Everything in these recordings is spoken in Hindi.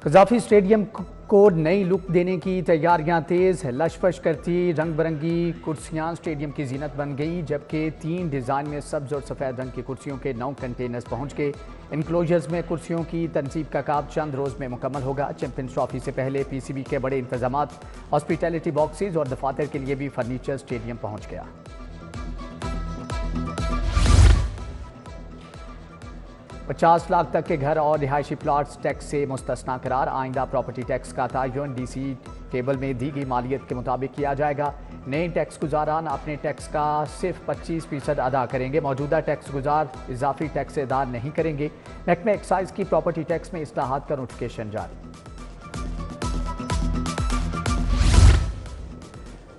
कजाफी स्टेडियम को नई लुक देने की तैयारियां तेज। लशफश करती रंग बिरंगी कुर्सियां स्टेडियम की जीनत बन गई, जबकि 3 डिज़ाइन में सब्ज और सफ़ेद रंग की कुर्सियों के 9 कंटेनर्स पहुंच गए। इनक्लोजर्स में कुर्सियों की तनसीब का काम चंद रोज़ में मुकम्मल होगा। चैंपियंस ट्रॉफी से पहले पीसीबी के बड़े इंतजाम, हॉस्पिटैलिटी बॉक्सेज और दफातर के लिए भी फर्नीचर स्टेडियम पहुंच गया। $50 लाख तक के घर और रिहायशी प्लाट्स टैक्स से मुस्तस्ना करार। आइंदा प्रॉपर्टी टैक्स का तयन डीसी टेबल में दी गई मालियत के मुताबिक किया जाएगा। नए टैक्स गुजारान अपने टैक्स का सिर्फ 25% अदा करेंगे। मौजूदा टैक्स गुजार इजाफी टैक्स अदा नहीं करेंगे। महकमा एक्साइज की प्रॉपर्टी टैक्स में इस्लाहात का नोटिफिकेशन जारी।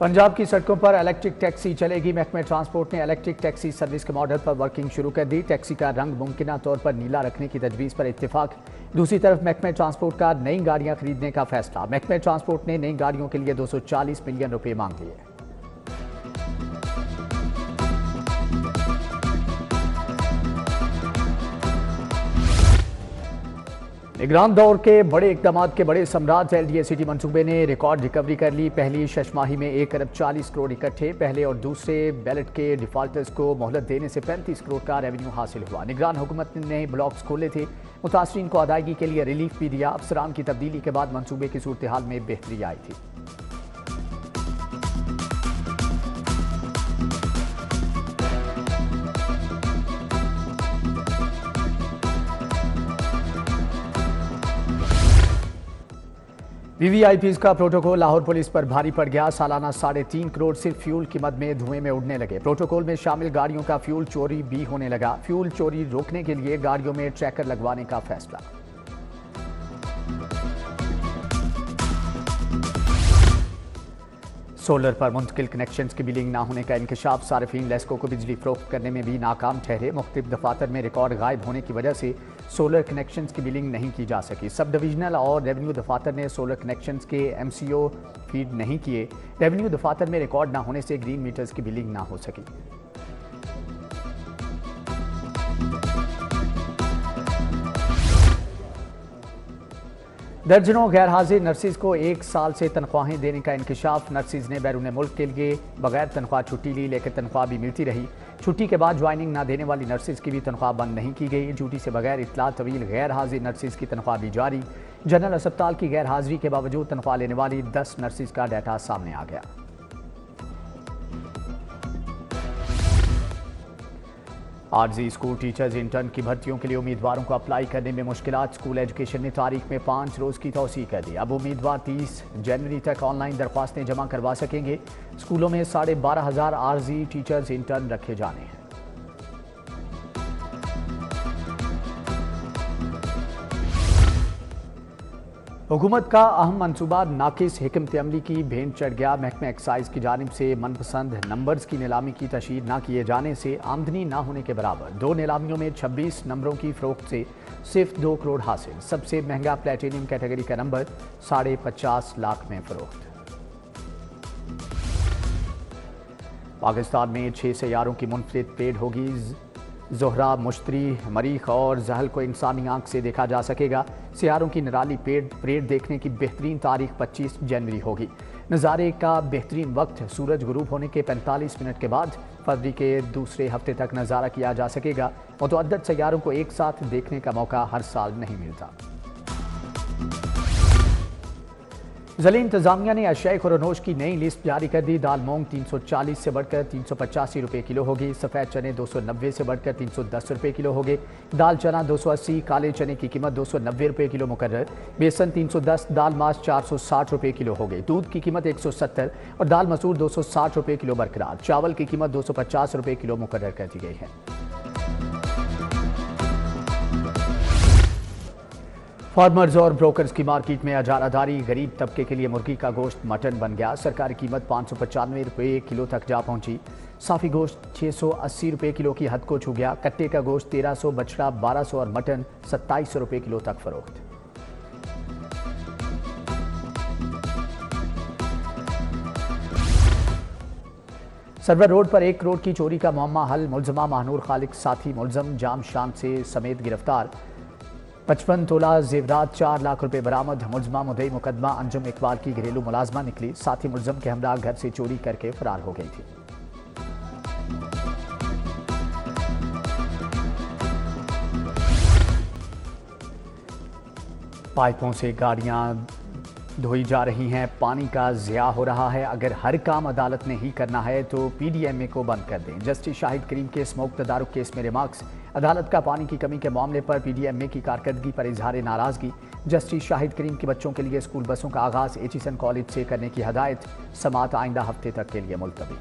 पंजाब की सड़कों पर इलेक्ट्रिक टैक्सी चलेगी। महकमा ट्रांसपोर्ट ने इलेक्ट्रिक टैक्सी सर्विस के मॉडल पर वर्किंग शुरू कर दी। टैक्सी का रंग मुमकिन तौर पर नीला रखने की तजवीज़ पर इत्तेफाक। दूसरी तरफ महकमा ट्रांसपोर्ट का नई गाड़ियां खरीदने का फैसला। महकमा ट्रांसपोर्ट ने नई गाड़ियों के लिए 240 मिलियन रुपए मांग लिए। निगरान दौर के बड़े इकदाम के बड़े सम्राट एलडीए सिटी मंसूबे ने रिकॉर्ड रिकवरी कर ली। पहली शशमाही में 1 अरब 40 करोड़ इकट्ठे। पहले और दूसरे बैलेट के डिफॉल्टर्स को मोहलत देने से 35 करोड़ का रेवेन्यू हासिल हुआ। निगरान हुकूमत ने नए ब्लॉक्स खोले थे। मुतासरीन को अदायगी के लिए रिलीफ भी दिया। अफसरान की तब्दीली के बाद मंसूबे की सूरत हाल में बेहतरी आई थी। वीवीआईपीज का प्रोटोकॉल लाहौर पुलिस पर भारी पड़ गया। सालाना 3.5 करोड़ सिर्फ फ्यूल की मद में धुएं में उड़ने लगे। प्रोटोकॉल में शामिल गाड़ियों का फ्यूल चोरी भी होने लगा। फ्यूल चोरी रोकने के लिए गाड़ियों में ट्रैकर लगवाने का फैसला। सोलर पर मुंतकिल कनेक्शन की बिलिंग ना होने का इंकशाफ। सार्फिन लेस्को को बिजली फरोख्त करने में भी नाकाम ठहरे। मुख्तलिफ दफातर में रिकॉर्ड गायब होने की वजह से सोलर कनेक्शन की बिलिंग नहीं की जा सकी। सब डिविजनल और रेवेन्यू दफातर ने सोलर कनेक्शन के MCO फीड नहीं किए। रेवेन्यू दफातर में रिकॉर्ड ना होने से ग्रीन मीटर्स की बिलिंग ना हो सकी। दर्जनों गैर हाजिर नर्सिस को 1 साल से तनख्वाहें देने का इंकशाफ। नर्सिस ने बैरून मुल्क के लिए बगैर तनख्वाह छुट्टी ली, लेकिन तनख्वाह भी मिलती रही। छुट्टी के बाद ज्वाइनिंग ना देने वाली नर्सिस की भी तनख्वाह बंद नहीं की गई। ड्यूटी से बगैर इतला तवील गैर हाजिर नर्सिस की तनख्वाह भी जारी। जनरल अस्पताल की गैर हाजिरी के बावजूद तनख्वाह लेने वाली 10 नर्सिस का डाटा सामने आ गया। आरजी स्कूल टीचर्स इंटर्न की भर्तियों के लिए उम्मीदवारों को अप्लाई करने में मुश्किलात। स्कूल एजुकेशन ने तारीख में 5 रोज़ की तौसीह कर दी। अब उम्मीदवार 30 जनवरी तक ऑनलाइन दरख्वास्तें जमा करवा सकेंगे। स्कूलों में 12,500 आरजी टीचर्स इंटर्न रखे जाने हैं। हुकूमत का अहम मनसूबा नाकिस हिकमत अमली की भेंट चढ़ गया। महकमा एक्साइज की जानिब से मनपसंद नंबर्स की नीलामी की तशहीर न किए जाने से आमदनी ना होने के बराबर 2 नीलामियों में 26 नंबरों की फरोख्त से सिर्फ 2 करोड़ हासिल। सबसे महंगा प्लेटिनियम कैटेगरी का नंबर 50.5 लाख में फरोख्त। पाकिस्तान में 6 सैयारों की मुनफरिद पेड होगी। ज़ोहरा, मुश्तरी, मरीख और जहल को इंसानी आंख से देखा जा सकेगा। सियारों की निराली परेड देखने की बेहतरीन तारीख 25 जनवरी होगी। नज़ारे का बेहतरीन वक्त सूरज गुरूब होने के 45 मिनट के बाद फरवरी के दूसरे हफ्ते तक नज़ारा किया जा सकेगा। मुतअद्दिद सैयारों को एक साथ देखने का मौका हर साल नहीं मिलता। ज़िला इंतजामिया ने अशियाए खुरनोश की नई लिस्ट जारी कर दी। दाल मूंग 340 से बढ़कर 385 रुपये किलो होगी। सफ़ेद चने 290 से बढ़कर 310 रुपये किलो होंगे। दाल चना 280, काले चने की कीमत 290 रुपये किलो मुकर्रर। बेसन 310, दाल मास 460 रुपये किलो हो गई। दूध की कीमत 170 और दाल मसूर 260 रुपये किलो बरकरार। चावल की कीमत 250 रुपये किलो मुकर्रर कर दी गई है। फार्मर्स और ब्रोकर्स की मार्केट में अजारादारी। गरीब तबके के लिए मुर्गी का गोश्त मटन बन गया। सरकारी कीमत 595 रुपये किलो तक जा पहुंची। साफ़ी गोश्त 680 रुपये किलो की हद को छू गया। कट्टे का गोश्त 1300, बछड़ा 1200 और मटन 2700 रुपये किलो तक फरोख्त। सरवर रोड पर 1 करोड़ की चोरी का मामला हल। मुलजमा महानूर खालिक साथी मुलजम जाम शान से समेत गिरफ्तार। 55 तोला जेवरात 4 लाख रुपए बरामद। मुलजमा मुद्दई मुकदमा अंजुम इकबाल की घरेलू मुलाजमा निकली। साथ ही मुलजम के हमरा घर से चोरी करके फरार हो गई थी। पाइपों से गाड़ियां धोई जा रही हैं, पानी का ज़िया हो रहा है। अगर हर काम अदालत ने ही करना है तो पीडीएमए को बंद कर दें। जस्टिस शाहिद करीम के स्मोक तदारुक केस में रिमार्क्स। अदालत का पानी की कमी के मामले पर पीडीएमए की कारकर्दगी पर इजहार नाराजगी। जस्टिस शाहिद करीम के बच्चों के लिए स्कूल बसों का आगाज एचिसन कॉलेज से करने की हदायत। समाअत आइंदा हफ्ते तक के लिए मुलतवी।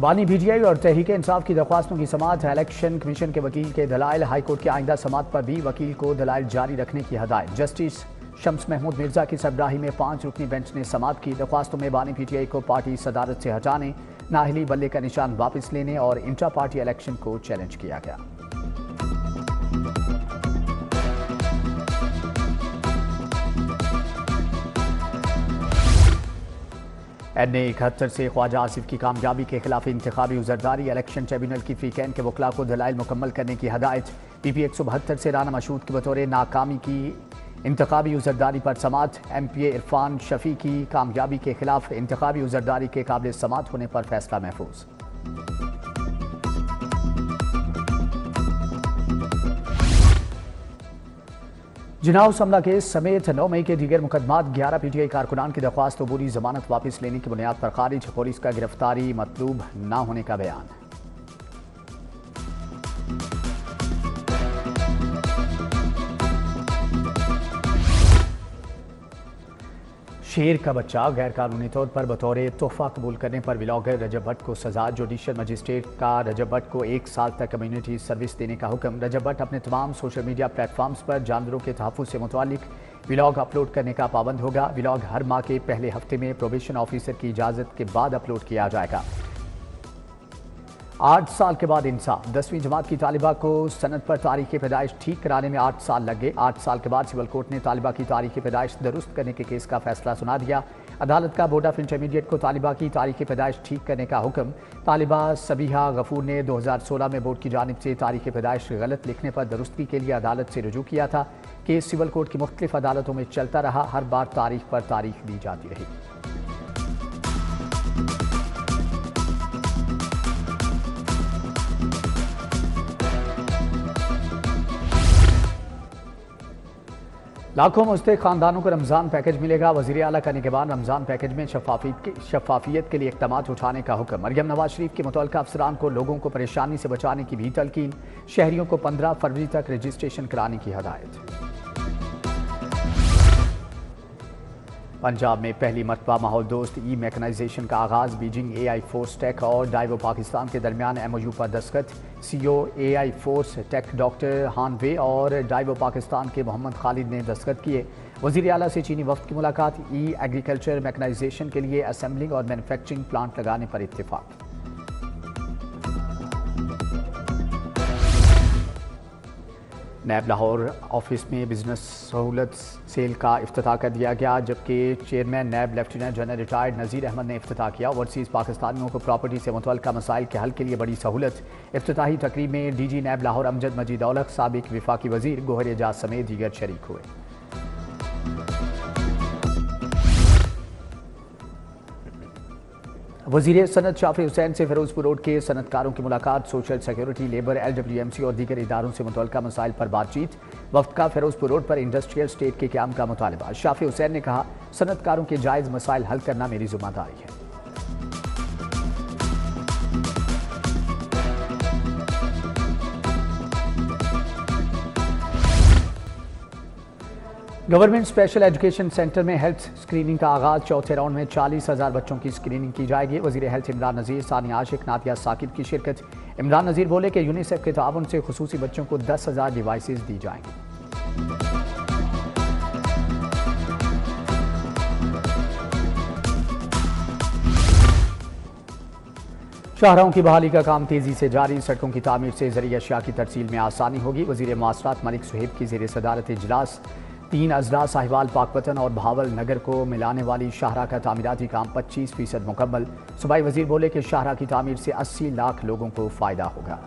बानी पीटीआई और तहरीक इंसाफ की दरख्वास्तों की समाअत। इलेक्शन कमीशन के वकील के दलाइल। हाईकोर्ट के आइंदा समाअत पर भी वकील को दलाइल जारी रखने की हदायत। जस्टिस शम्स महमूद मिर्जा की सरबराही में 5 रुकनी बेंच ने समाअत की। दरख्वास्तों में बानी पीटीआई को पार्टी सदारत से हटाने, नाहली बल्ले का निशान वापस लेने और इंट्रा पार्टी इलेक्शन को चैलेंज किया गया। NA 71 से ख्वाजा आसिफ की कामयाबी के खिलाफ इंतखाबी उजरदारी। इलेक्शन ट्रिब्यूनल की फ्री कैन के वकला को दलाइल मुकम्मल करने की हदायत। PP 172 से राना मशहूद के बतौर नाकामी की इंतखाबी उजरदारी पर समाअत। MPA इरफान शफी की कामयाबी के खिलाफ इंतखाबी उजरदारी के काबिल समाअत होने पर फैसला महफूज। जिनाउस हमला केस समेत 9 मई के दीगर मुकदमात। 11 पीटीआई कारकुनान की दरख्वास्त अबूरी जमानत वापस लेने की बुनियाद पर खारिज। पुलिस का गिरफ्तारी मतलूब न होने का बयान। शेर का बच्चा गैर कानूनी तौर पर बतौर तोहफा कबूल करने पर व्लॉगर रजब भट्ट को सजा। जुडिशल मजिस्ट्रेट का रजब भट्ट को 1 साल तक कम्युनिटी सर्विस देने का हुक्म। रजब भट्ट अपने तमाम सोशल मीडिया प्लेटफॉर्म्स पर जानवरों के तहफ़्फ़ुज़ से मुतालिक व्लॉग अपलोड करने का पाबंद होगा। व्लॉग हर माह के पहले हफ्ते में प्रोबेशन ऑफिसर की इजाज़त के बाद अपलोड किया जाएगा। 8 साल के बाद इंसाफ। 10वीं जमात की तालिबा को सनद पर तारीख पैदाइश ठीक कराने में 8 साल लग गए। 8 साल के बाद सिविल कोर्ट ने तालिबा की तारीख पैदाइश दुरुस्त करने के केस का फैसला सुना दिया। अदालत का बोर्ड ऑफ इंटरमीडिएट को तालिबा की तारीख पैदाइश ठीक करने का हुक्म। तालिबा सबीहा गफूर ने 2016 में बोर्ड की जानिब से तारीख पैदाइश गलत लिखने पर दुरुस्ती के लिए अदालत से रुजू किया था। केस सिविल कोर्ट की मुख्तलिफ अदालतों में चलता रहा। हर बार तारीख पर तारीख दी जाती रही। लाखों मुस्तहिक खानदानों को रमज़ान पैकेज मिलेगा। वज़ीर आला का निगरान रमज़ान पैकेज में शफाफियत के लिए इक़दामात उठाने का हुक्म। मरियम नवाज शरीफ के मुतल्लिक़ अफसरान को लोगों को परेशानी से बचाने की भी तलकीन। शहरियों को 15 फरवरी तक रजिस्ट्रेशन कराने की हदायत। पंजाब में पहली मरतबा माहौल दोस्त ई मैकेनाइजेशन का आगाज। बीजिंग AI फोर्स टेक और डाइवो पाकिस्तान के दरमियान MOU पर दस्तखत। CEO AI force tech doctor Hanwei और डाइवो पाकिस्तान के मोहम्मद खालिद ने दस्तखत किए। वज़ीर आला से चीनी वफ्द की मुलाकात। ई एग्रीकल्चर मैकेनाइजेशन के लिए असेंबलिंग और मैन्युफैक्चरिंग प्लांट लगाने पर इत्तेफाक। नैब लाहौर ऑफिस में बिजनेस सहूलत सेल का इफ्तिताह कर दिया गया, जबकि चेयरमैन नैब लेफ्टिनेंट जनरल रिटायर्ड नज़ीर अहमद ने इफ्तिताह किया। ओवरसीज़ पाकिस्तानियों को प्रॉपर्टी से मुतल्लिक़ मसाइल के हल के लिए बड़ी सहूलत। इफ्तिताही तकरीब में DG नैब लाहौर अमजद मजीद औलख, साबिक विफाकी वज़ीर गोहर एजाज समेत दीगर शरीक हुए। वज़ीर सनत शाफी हुसैन से फिरोजपुर रोड के सनतकारों की मुलाकात। सोशल सिक्योरिटी, लेबर, LWMC और दीगर इदारों से मुतल्लिक़ा मसाइल पर बातचीत। वक्त का फिरोजपुर रोड पर इंडस्ट्रियल स्टेट के क़याम का मुतालबा। शाफी हुसैन ने कहा, सनतकारों के जायज़ मसाइल हल करना मेरी जिम्मेदारी है। गवर्नमेंट स्पेशल एजुकेशन सेंटर में हेल्थ स्क्रीनिंग का आगाज। चौथे राउंड में 40,000 बच्चों की स्क्रीनिंग की जाएगी। वज़ीर हेल्थ इमरान नज़ीर, सानिया आशिक, नादिया साकिब की शिरकत। इमरान नज़ीर बोले कि यूनिसेफ के ताउन से खुसूसी बच्चों को 10,000 डिवाइसेस दी जाएंगी। शाहराहों की बहाली का काम तेजी से जारी। सड़कों की तामीर से ज़रिए अशिया की तरसील में आसानी होगी। वज़ीर मवासलात मलिक सुहेब की ज़ेर सदारत इजलास। 3 अजला साहिवाल पाकपतन और भावल नगर को मिलाने वाली शाहराह का तामीराती काम 25% मुकम्मल। सूबाई वजीर बोले कि शाहराह की तामीर से 80 लाख लोगों को फायदा होगा।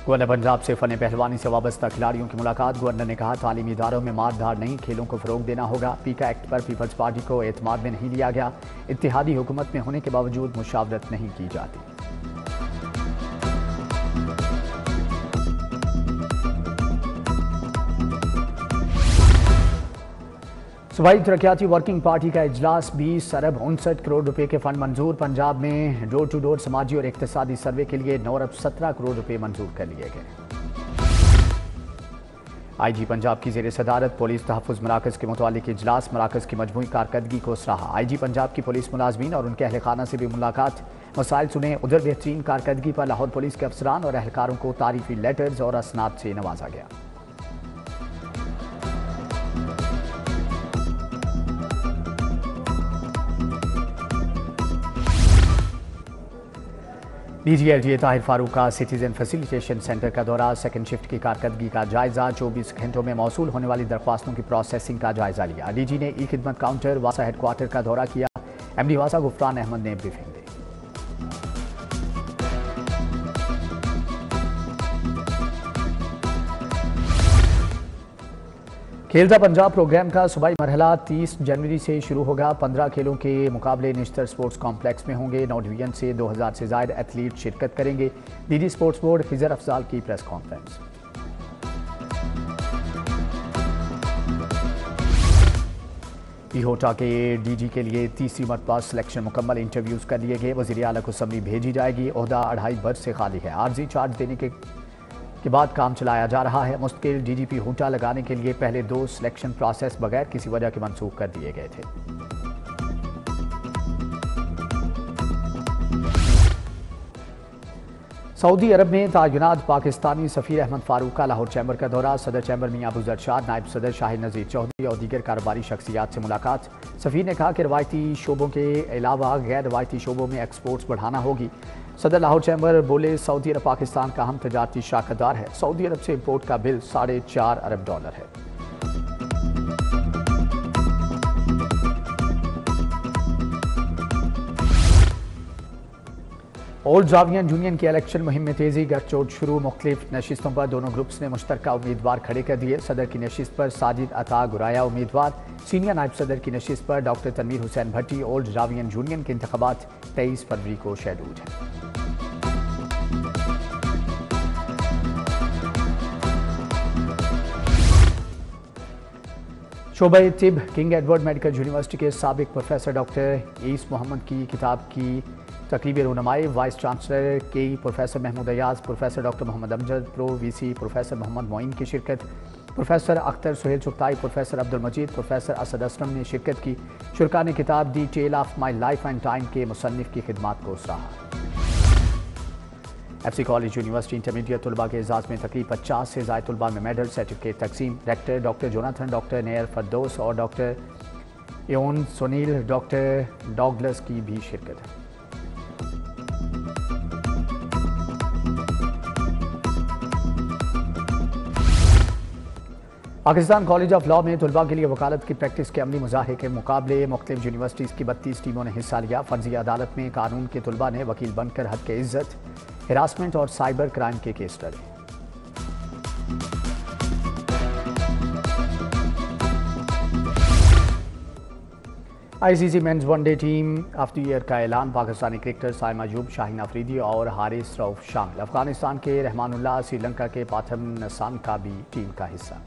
गवर्नर पंजाब से फन पहलवानी से वाबस्ता खिलाड़ियों की मुलाकात। गवर्नर ने कहा तालीमी इदारों में मार धार नहीं, खेलों को फरोग देना होगा। पीका एक्ट पर पीपल्स पार्टी को एतमाद में नहीं लिया गया। इत्तेहादी हुकूमत में होने के बावजूद मुशावरत नहीं की जाती। सूबाई तरक्याती वर्किंग पार्टी का इजलास 20 अरब 59 करोड़ रुपए के फंड मंजूर। पंजाब में डोर टू डोर समाजी और इक्तिसादी सर्वे के लिए 9 अरब 17 करोड़ रुपए मंजूर कर लिए गए। IG पंजाब की जेर सदारत पुलिस तहफ़्फ़ुज़ मराकज़ के मुतालिक इजलास। मराकज़ की मजमूई कारकर्दगी को सराहा। IG पंजाब की पुलिस मुलाजमीन और उनके अहलखाना से भी मुलाकात। मसाइल सुने। उधर बेहतरीन कारकर्दगी पर लाहौर पुलिस के अफसरान और अहलकारों को तारीफी लेटर्स और असनाद से नवाजा गया। DG LGA ताहिर फारूक का सिटीजन फैसिलिटेशन सेंटर का दौरा। सेकंड शिफ्ट की कारकर्दगी का जायजा। 24 घंटों में मौसूल होने वाली दरख्वास्तों की प्रोसेसिंग का जायजा लिया। DG ने ई खिदमत काउंटर वासा हेडक्वार्टर का दौरा किया। MD वासा गुफरान अहमद ने ब्रीफिंग दी। खेलता पंजाब प्रोग्राम का सूबाई मरहला 30 जनवरी से शुरू होगा। 15 खेलों के मुकाबले निश्तर स्पोर्ट्स कॉम्प्लेक्स में होंगे। 9 डिवीजन से 2000 से ज़ायद एथलीट शिरकत करेंगे। DG sports board Khizar Afzal की प्रेस कॉन्फ्रेंस। इहोटा के DG के लिए तीसरी मरतबा सिलेक्शन मुकम्मल। इंटरव्यूज़ कर लिए गए। वज़ीर आला को समरी भेजी जाएगी। ओहदा 2.5 बरस से खाली है। आर्जी चार्ज देने के बाद काम चलाया जा रहा है। मुस्तकिल DGP होटा लगाने के लिए पहले 2 सिलेक्शन प्रोसेस बगैर किसी वजह के मनसूख कर दिए गए थे। सऊदी अरब में तैनात पाकिस्तानी सफीर अहमद फारूक का लाहौर चैम्बर का दौरा। सदर चैम्बर मियां अबू जरशाद, नायब सदर शाहिद नज़ीर चौधरी और दीगर कारोबारी शख्सियात से मुलाकात। सफीर ने कहा कि रवायती शोबों के अलावा गैर रवायती शोबों में एक्सपोर्ट्स बढ़ाना होगी। सदर लाहौर चैम्बर बोले सऊदी अरब पाकिस्तान का अहम तजारती शराकतदार है। सऊदी अरब से इम्पोर्ट का बिल $4.5 अरब है। ओल्ड जावियन यूनियन के इलेक्शन मुहिम में तेजी। गठजोड़ शुरू। मुख्तलिफ नशिस्तों पर दोनों ग्रुप्स ने मुश्तरका उम्मीदवार खड़े कर दिए। सदर की नशिस्त पर साजिद अता गुराया उम्मीदवार। सीनियर नायब सदर की नशिस्त पर डॉक्टर तनवीर हुसैन भट्टी। ओल्ड जावियन यूनियन के इंतखाबात 23 फरवरी को शेड्यूल्ड हैं। शोबे तिब किंग एडवर्ड मेडिकल यूनिवर्सिटी के साबिक प्रोफेसर डॉक्टर ईस मोहम्मद की किताब की तकरीबी रुनमाई। वाइस चांसलर के professor Mahmood Ayaz, professor doctor Mohammad Amjad, pro VC professor Mohammad Moin की शिरकत। Professor Akhtar Suhail Chughtai, professor Abdul Majeed, professor Asad Aslam ने शिरकत की। शुरका ने किताब दी tell of my life and time के मुसन्निफ की खिदमात को सराहा। FC कॉलेज यूनिवर्सिटी इंटरमीडिएट तलबा के एजाज में तकरीब 50 से ज़ायद तलबा में मेडल सर्टिफिकेट तकसीम। Rector doctor Jonathan, doctor Nayyar Firdous और डॉक्टर एओन सुनील, डॉक्टर डॉगलस की भी शिरकत है। पाकिस्तान कॉलेज ऑफ लॉ में तलबा के लिए वकालत की प्रैक्टिस के अमली मुजाहरे के मुकाबले मुख्तलिफ यूनिवर्सिटीज़ की 32 टीमों ने हिस्सा लिया। फर्जी अदालत में कानून के तलबा ने वकील बनकर हक के इज्जत, हिरासमेंट और साइबर क्राइम के केस लड़े। ICC men's one day team of the year का ऐलान। पाकिस्तानी क्रिकेटर साइम अयूब, शाहीन अफरीदी और हारिस रऊफ शामिल। अफगानिस्तान के रहमानुल्लाह, श्रीलंका के पाथम नसान का भी टीम का हिस्सा।